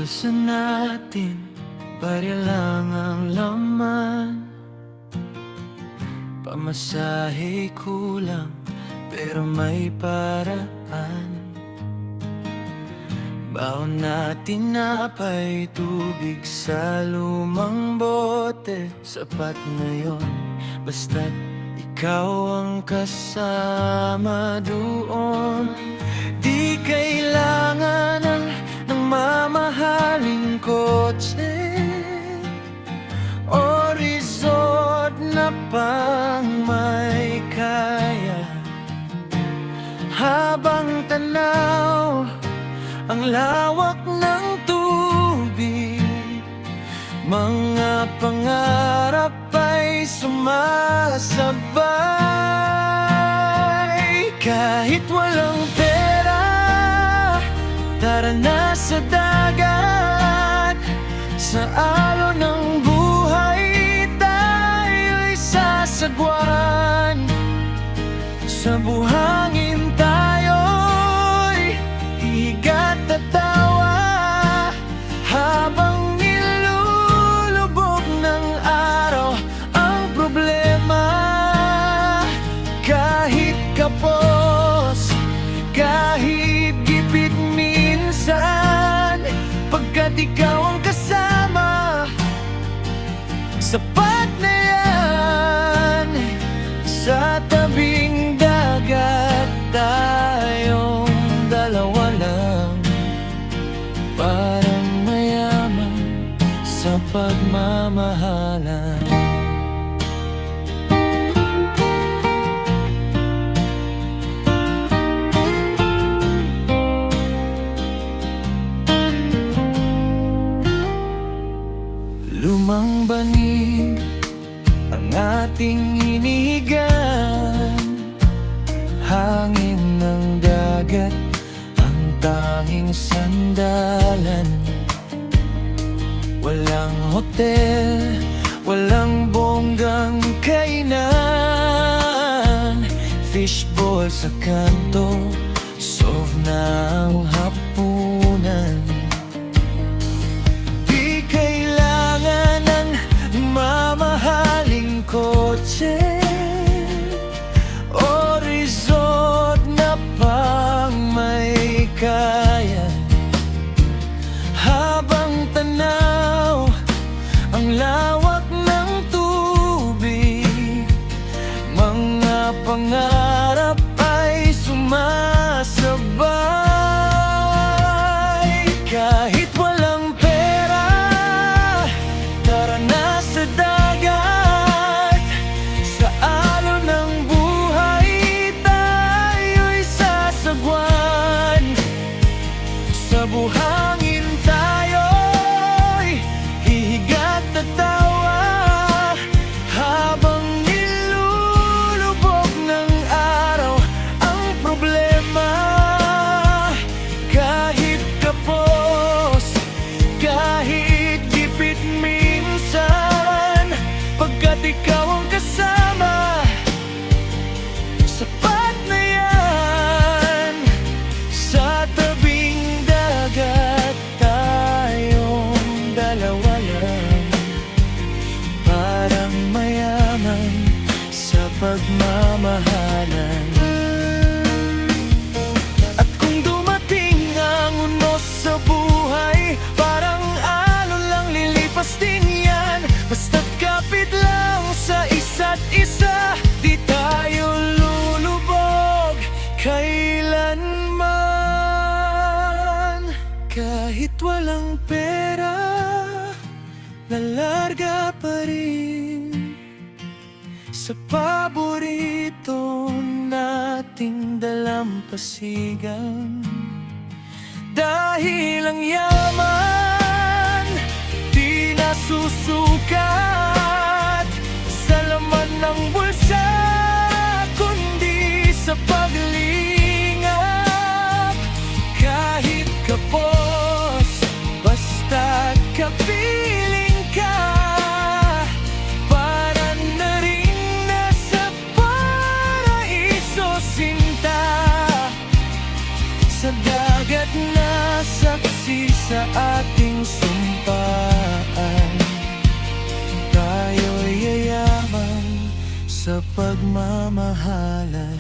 bulsa natin, barya lang ang laman. Pamasahe kulang, pero may paraan. Baon natin napay tubig sa lumang bote. Sapat na yon, basta't ikaw ang kasama doon. Di kailangan ng mamahaling kotse o resort na pang may kaya. Habang tanaw ang lawak ng tubig, mga pangarap ay sumasabay. Kahit walang pera, tara na sa dagat. Sa alon ng buhay tayo'y sasagwan. Sa buhangin tayo'y higat at tawa, habang nilulubog ng araw ang problema. Kahit kapos, kahit gipit minsan, pagkat ikaw ang kasama, sapat na yan. Sa tabing dagat tayong dalawa lang, parang mayaman sa pagmamahalan. Lumang banig ang ating hinihigan, hangin ng dagat ang tanging sandalan. Walang hotel, walang bonggang kainan, fishball sa kanto, solve na ang hapunan. Mamahaling kotse o resort na pang may kaya. Habang tanaw ang lawak ng tubig, mga pangarap ay sumasabay. Kahit walang pera, tara na sa dagat. Sa alon ng buhay tayo'y sasagwan. Sa buhangin tayo'y hihigat at tawa, habang nilulubog ng araw ang problema. Kahit kapos, kahit gipit minsan, pagkat ikaw ang kasama, sapat na yan. Sa tabing dagat tayong dalawa lang, parang mayaman sa pagmamahalan. At kung dumating ang unos sa buhay, parang alon lang, lilipas din yan. Basta't kapit lang sa isa't isa, di tayo lulubog kailanman. Kahit walang pera, lalarga pa rin sa paborito nating dalampasigan. Dahil ang yaman di nasusukat sa laman ng bulsa, kundi sa paglingap. Kahit kapos, basta kapiling ka, para na rin nasa paraiso sinta. Sa dagat na saksi sa ating sumpaan, tayo'y yayaman sa pagmamahalan.